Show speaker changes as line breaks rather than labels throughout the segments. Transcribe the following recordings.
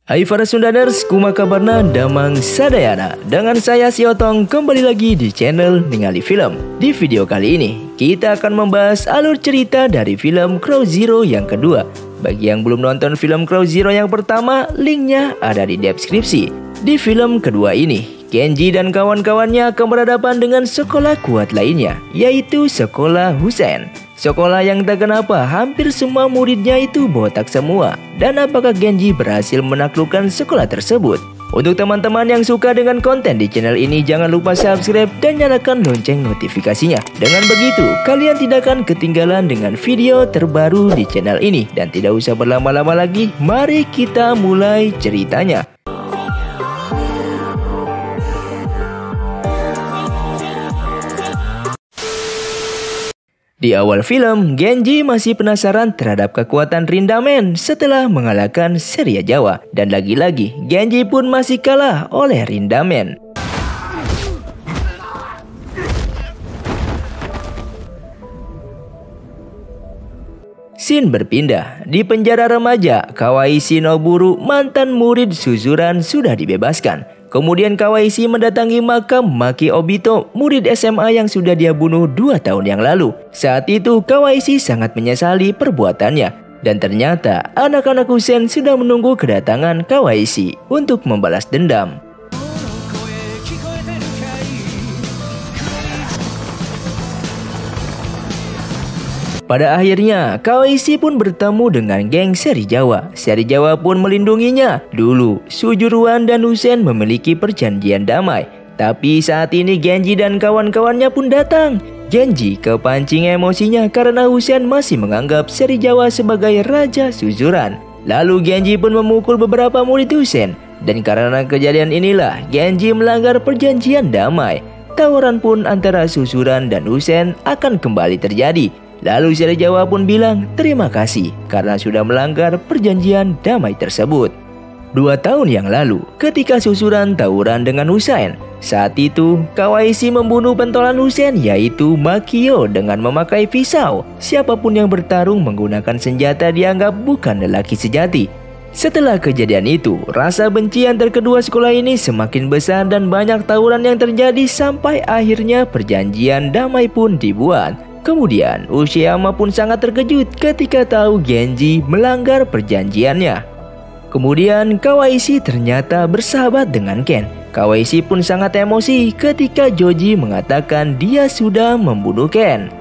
Hai para Sundaners, kumaha kabarna damang sadayana. Dengan saya si Otong kembali lagi di channel Ningali Film. Di video kali ini kita akan membahas alur cerita dari film Crow Zero yang kedua. Bagi yang belum nonton film Crow Zero yang pertama, linknya ada di deskripsi. Di film kedua ini, Genji dan kawan-kawannya akan berhadapan dengan sekolah kuat lainnya, yaitu sekolah Hussein. Sekolah yang tak kenapa hampir semua muridnya itu botak semua. Dan apakah Genji berhasil menaklukkan sekolah tersebut? Untuk teman-teman yang suka dengan konten di channel ini, jangan lupa subscribe dan nyalakan lonceng notifikasinya. Dengan begitu, kalian tidak akan ketinggalan dengan video terbaru di channel ini. Dan tidak usah berlama-lama lagi, mari kita mulai ceritanya. Di awal film, Genji masih penasaran terhadap kekuatan Rindamen setelah mengalahkan Seria Jawa. Dan lagi-lagi, Genji pun masih kalah oleh Rindamen. Scene berpindah. Di penjara remaja, Kawaii Shinoburu, mantan murid Suzuran, sudah dibebaskan. Kemudian Kawaii mendatangi makam Maki Obito, murid SMA yang sudah dia bunuh 2 tahun yang lalu. Saat itu Kawaii sangat menyesali perbuatannya. Dan ternyata anak-anak Hussein sudah menunggu kedatangan Kawaii untuk membalas dendam. Pada akhirnya, Kawaii pun bertemu dengan geng Seri Jawa. Seri Jawa pun melindunginya. Dulu, Sujuruan dan Hussein memiliki perjanjian damai. Tapi saat ini Genji dan kawan-kawannya pun datang. Genji kepancing emosinya karena Hussein masih menganggap Seri Jawa sebagai Raja Suzuran. Lalu Genji pun memukul beberapa murid Hussein. Dan karena kejadian inilah, Genji melanggar perjanjian damai. Tawaran pun antara Suzuran dan Hussein akan kembali terjadi. Lalu Seri Jawa pun bilang terima kasih karena sudah melanggar perjanjian damai tersebut. 2 tahun yang lalu, ketika Suzuran tawuran dengan Hussein, saat itu Kawaii membunuh pentolan Hussein yaitu Makio dengan memakai pisau. Siapapun yang bertarung menggunakan senjata dianggap bukan lelaki sejati. Setelah kejadian itu, rasa benci antar kedua sekolah ini semakin besar dan banyak tawuran yang terjadi sampai akhirnya perjanjian damai pun dibuat. Kemudian, Uchiyama pun sangat terkejut ketika tahu Genji melanggar perjanjiannya. Kemudian, Kawaii ternyata bersahabat dengan Ken. Kawaii pun sangat emosi ketika Joji mengatakan dia sudah membunuh Ken.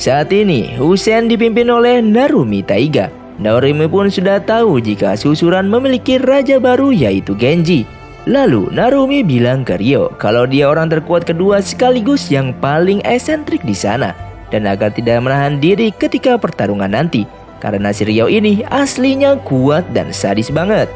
Saat ini, Hussein dipimpin oleh Narumi Taiga. Narumi pun sudah tahu jika Suzuran memiliki raja baru yaitu Genji. Lalu Narumi bilang ke Ryo kalau dia orang terkuat kedua sekaligus yang paling eksentrik di sana. Dan agar tidak menahan diri ketika pertarungan nanti. Karena si Ryo ini aslinya kuat dan sadis banget.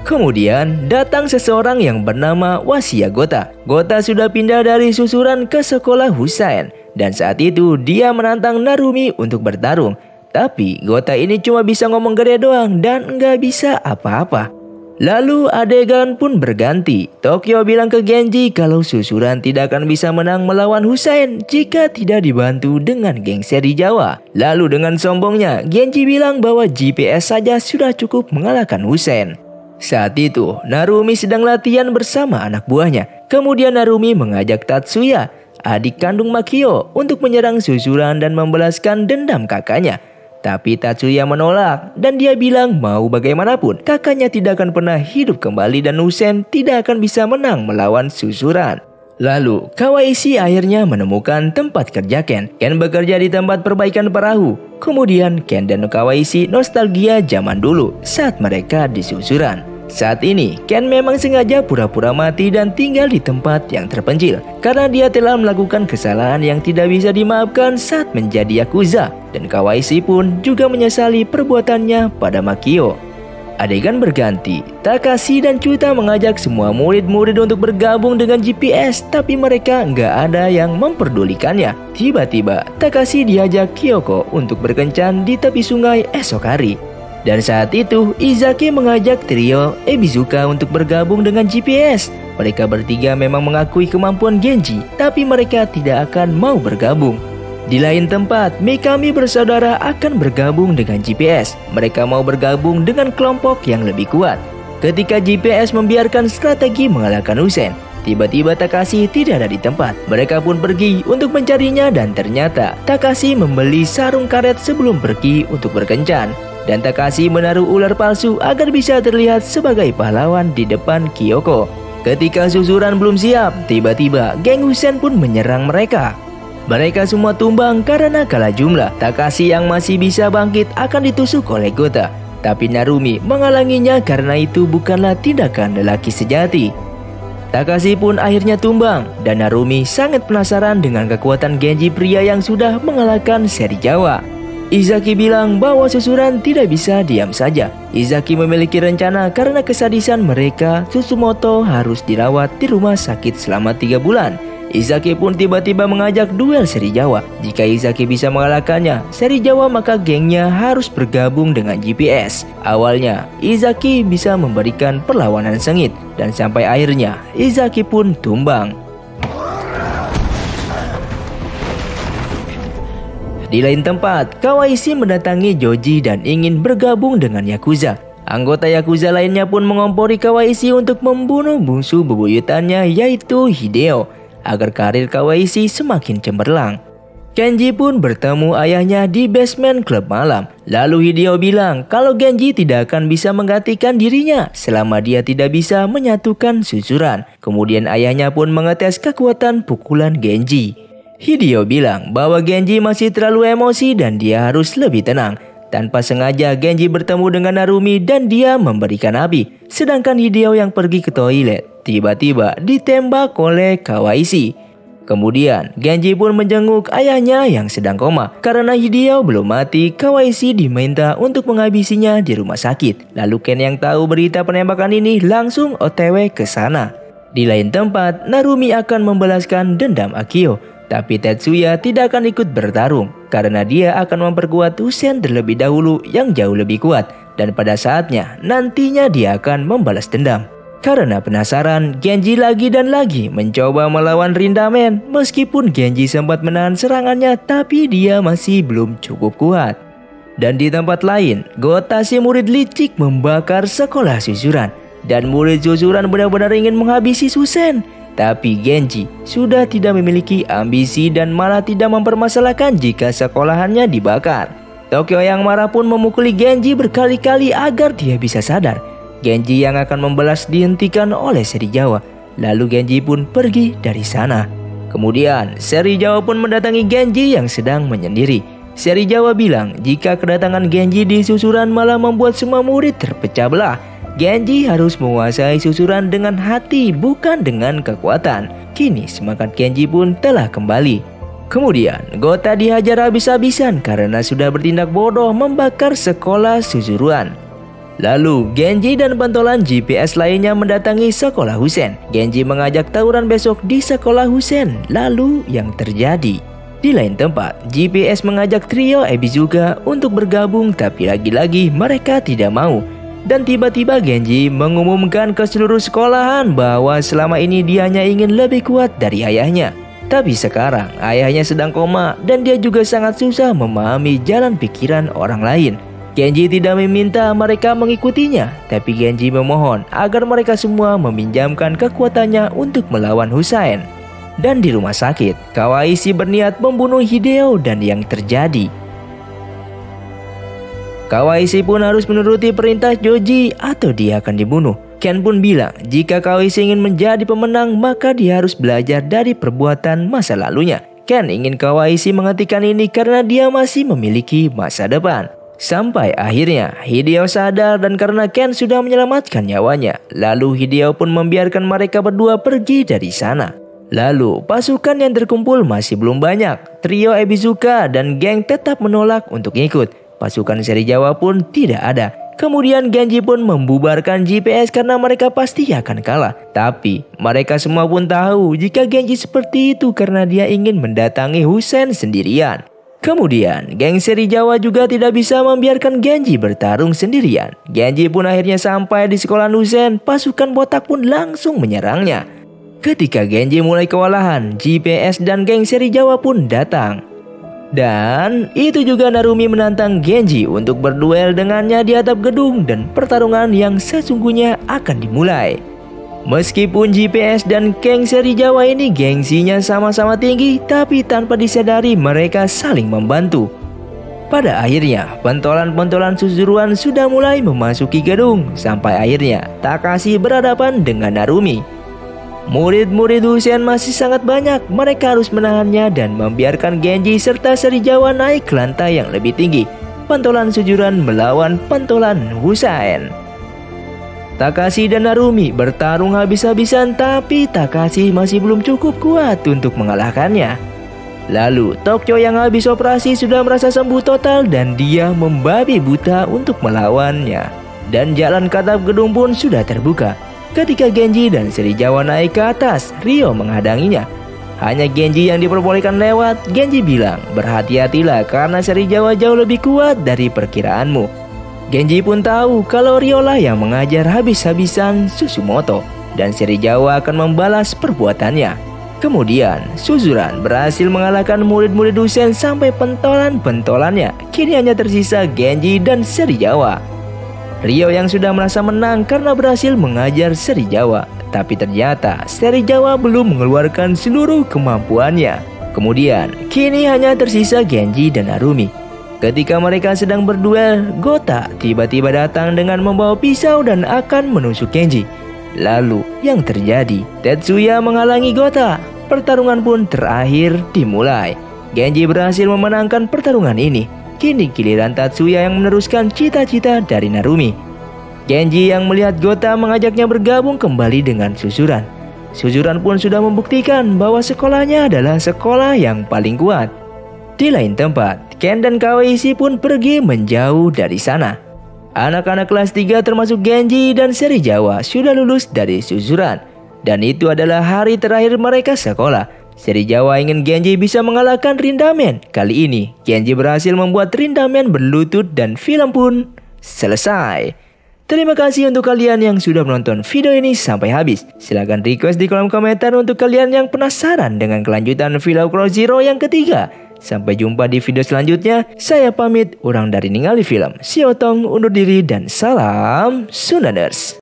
Kemudian datang seseorang yang bernama Wasia Gota. Gota sudah pindah dari Suzuran ke sekolah Hussein. Dan saat itu dia menantang Narumi untuk bertarung. Tapi Gota ini cuma bisa ngomong gede doang dan nggak bisa apa-apa. Lalu adegan pun berganti. Tokyo bilang ke Genji kalau Suzuran tidak akan bisa menang melawan Hussein jika tidak dibantu dengan geng Seri Jawa. Lalu dengan sombongnya, Genji bilang bahwa GPS saja sudah cukup mengalahkan Hussein. Saat itu, Narumi sedang latihan bersama anak buahnya. Kemudian Narumi mengajak Tatsuya, adik kandung Makio, untuk menyerang Suzuran dan membalaskan dendam kakaknya. Tapi Tatsuya menolak dan dia bilang mau bagaimanapun kakaknya tidak akan pernah hidup kembali dan Hussein tidak akan bisa menang melawan Suzuran. Lalu Kawaii akhirnya menemukan tempat kerja Ken. Ken bekerja di tempat perbaikan perahu. Kemudian Ken dan Kawaii nostalgia zaman dulu saat mereka di Suzuran. Saat ini, Ken memang sengaja pura-pura mati dan tinggal di tempat yang terpencil karena dia telah melakukan kesalahan yang tidak bisa dimaafkan saat menjadi Yakuza. Dan Kawaii pun juga menyesali perbuatannya pada Makio. Adegan berganti, Takashi dan Chuta mengajak semua murid-murid untuk bergabung dengan GPS, tapi mereka nggak ada yang memperdulikannya. Tiba-tiba, Takashi diajak Kyoko untuk berkencan di tepi sungai esok hari. Dan saat itu, Izaki mengajak trio Ebizuka untuk bergabung dengan GPS. Mereka bertiga memang mengakui kemampuan Genji, tapi mereka tidak akan mau bergabung. Di lain tempat, Mikami bersaudara akan bergabung dengan GPS. Mereka mau bergabung dengan kelompok yang lebih kuat. Ketika GPS membiarkan strategi mengalahkan Usen, tiba-tiba Takashi tidak ada di tempat. Mereka pun pergi untuk mencarinya dan ternyata Takashi membeli sarung karet sebelum pergi untuk berkencan. Dan Takashi menaruh ular palsu agar bisa terlihat sebagai pahlawan di depan Kyoko. Ketika susuran belum siap, tiba-tiba geng Usen pun menyerang mereka. Mereka semua tumbang karena kalah jumlah. Takashi yang masih bisa bangkit akan ditusuk oleh Gota. Tapi Narumi menghalanginya karena itu bukanlah tindakan lelaki sejati. Takashi pun akhirnya tumbang dan Narumi sangat penasaran dengan kekuatan Genji pria yang sudah mengalahkan seri Jawa. Izaki bilang bahwa susuran tidak bisa diam saja. Izaki memiliki rencana karena kesadisan mereka, Susumoto harus dirawat di rumah sakit selama 3 bulan. Izaki pun tiba-tiba mengajak duel seri Jawa. Jika Izaki bisa mengalahkannya, seri Jawa maka gengnya harus bergabung dengan GPS. Awalnya, Izaki bisa memberikan perlawanan sengit dan sampai akhirnya Izaki pun tumbang. Di lain tempat, Kawaishi mendatangi Joji dan ingin bergabung dengan Yakuza. Anggota Yakuza lainnya pun mengompori Kawaishi untuk membunuh musuh bebuyutannya yaitu Hideo, agar karir Kawaishi semakin cemerlang. Kenji pun bertemu ayahnya di basement klub malam. Lalu Hideo bilang kalau Genji tidak akan bisa menggantikan dirinya selama dia tidak bisa menyatukan susuran. Kemudian ayahnya pun mengetes kekuatan pukulan Genji. Hideo bilang bahwa Genji masih terlalu emosi dan dia harus lebih tenang. Tanpa sengaja Genji bertemu dengan Narumi dan dia memberikan api. Sedangkan Hideo yang pergi ke toilet tiba-tiba ditembak oleh Kawaishi. Kemudian Genji pun menjenguk ayahnya yang sedang koma. Karena Hideo belum mati, Kawaishi diminta untuk menghabisinya di rumah sakit. Lalu Ken yang tahu berita penembakan ini langsung OTW ke sana. Di lain tempat, Narumi akan membalaskan dendam Akio. Tapi Tetsuya tidak akan ikut bertarung karena dia akan memperkuat Usen terlebih dahulu yang jauh lebih kuat. Dan pada saatnya nantinya dia akan membalas dendam. Karena penasaran, Genji lagi dan lagi mencoba melawan Rindamen. Meskipun Genji sempat menahan serangannya, tapi dia masih belum cukup kuat. Dan di tempat lain, Gota si murid licik membakar sekolah susuran. Dan murid susuran benar-benar ingin menghabisi Susen. Tapi Genji sudah tidak memiliki ambisi dan malah tidak mempermasalahkan jika sekolahannya dibakar. Tokyo yang marah pun memukuli Genji berkali-kali agar dia bisa sadar. Genji yang akan membalas dihentikan oleh seri Jawa. Lalu Genji pun pergi dari sana. Kemudian seri Jawa pun mendatangi Genji yang sedang menyendiri. Seri Jawa bilang jika kedatangan Genji di susuran malah membuat semua murid terpecah belah. Genji harus menguasai susuran dengan hati bukan dengan kekuatan. Kini semangat Genji pun telah kembali. Kemudian Gota dihajar habis-habisan karena sudah bertindak bodoh membakar sekolah susuruan. Lalu Genji dan pentolan GPS lainnya mendatangi sekolah Husen. Genji mengajak tawuran besok di sekolah Husen. Lalu yang terjadi? Di lain tempat, GPS mengajak trio Ebizuka untuk bergabung tapi lagi-lagi mereka tidak mau. Dan tiba-tiba Genji mengumumkan ke seluruh sekolahan bahwa selama ini dia hanya ingin lebih kuat dari ayahnya. Tapi sekarang ayahnya sedang koma dan dia juga sangat susah memahami jalan pikiran orang lain. Genji tidak meminta mereka mengikutinya, tapi Genji memohon agar mereka semua meminjamkan kekuatannya untuk melawan Husain. Dan di rumah sakit, Kawaishi berniat membunuh Hideo dan yang terjadi. Kawaishi pun harus menuruti perintah Joji atau dia akan dibunuh. Ken pun bilang jika Kawaishi ingin menjadi pemenang maka dia harus belajar dari perbuatan masa lalunya. Ken ingin Kawaishi menghentikan ini karena dia masih memiliki masa depan. Sampai akhirnya Hideo sadar dan karena Ken sudah menyelamatkan nyawanya. Lalu Hideo pun membiarkan mereka berdua pergi dari sana. Lalu pasukan yang terkumpul masih belum banyak. Trio Ebizuka dan geng tetap menolak untuk ikut. Pasukan seri Jawa pun tidak ada. Kemudian Genji pun membubarkan GPS karena mereka pasti akan kalah. Tapi mereka semua pun tahu jika Genji seperti itu karena dia ingin mendatangi Husen sendirian. Kemudian, geng seri Jawa juga tidak bisa membiarkan Genji bertarung sendirian. Genji pun akhirnya sampai di sekolah Husen, pasukan botak pun langsung menyerangnya. Ketika Genji mulai kewalahan, GPS dan geng seri Jawa pun datang. Dan itu juga Narumi menantang Genji untuk berduel dengannya di atap gedung dan pertarungan yang sesungguhnya akan dimulai. Meskipun GPS dan geng seri Jawa ini gengsinya sama-sama tinggi, tapi tanpa disadari mereka saling membantu. Pada akhirnya, pentolan-pentolan susuruan sudah mulai memasuki gedung, sampai akhirnya Takashi berhadapan dengan Narumi. Murid-murid Usen masih sangat banyak, mereka harus menahannya dan membiarkan Genji serta seri Jawa naik ke lantai yang lebih tinggi. Pentolan sujuran melawan pentolan Usen. Takashi dan Narumi bertarung habis-habisan, tapi Takashi masih belum cukup kuat untuk mengalahkannya. Lalu Tokyo yang habis operasi sudah merasa sembuh total dan dia membabi buta untuk melawannya. Dan jalan ke atap gedung pun sudah terbuka. Ketika Genji dan seri Jawa naik ke atas, Ryo menghadanginya. Hanya Genji yang diperbolehkan lewat. Genji bilang, berhati-hatilah karena seri Jawa jauh lebih kuat dari perkiraanmu. Genji pun tahu kalau Ryo lah yang mengajar habis-habisan Susumoto. Dan seri Jawa akan membalas perbuatannya. Kemudian, Suzuran berhasil mengalahkan murid-murid Usen sampai pentolan-pentolannya. Kini hanya tersisa Genji dan seri Jawa. Ryo yang sudah merasa menang karena berhasil mengajar seri Jawa. Tapi ternyata seri Jawa belum mengeluarkan seluruh kemampuannya. Kemudian, kini hanya tersisa Genji dan Narumi. Ketika mereka sedang berduel, Gota tiba-tiba datang dengan membawa pisau dan akan menusuk Genji. Lalu, yang terjadi, Tetsuya menghalangi Gota. Pertarungan pun terakhir dimulai. Genji berhasil memenangkan pertarungan ini. Kini giliran Tatsuya yang meneruskan cita-cita dari Narumi. Genji yang melihat Gota mengajaknya bergabung kembali dengan Suzuran. Suzuran pun sudah membuktikan bahwa sekolahnya adalah sekolah yang paling kuat. Di lain tempat, Ken dan Kawaishi pun pergi menjauh dari sana. Anak-anak kelas 3 termasuk Genji dan seri Jawa sudah lulus dari Suzuran. Dan itu adalah hari terakhir mereka sekolah. Seri Jawa ingin Genji bisa mengalahkan Rindamen. Kali ini, Genji berhasil membuat Rindamen berlutut dan film pun selesai. Terima kasih untuk kalian yang sudah menonton video ini sampai habis. Silahkan request di kolom komentar untuk kalian yang penasaran dengan kelanjutan film Crow Zero yang ketiga. Sampai jumpa di video selanjutnya. Saya pamit, orang dari Ningali Film. Siotong undur diri dan salam Sundaners.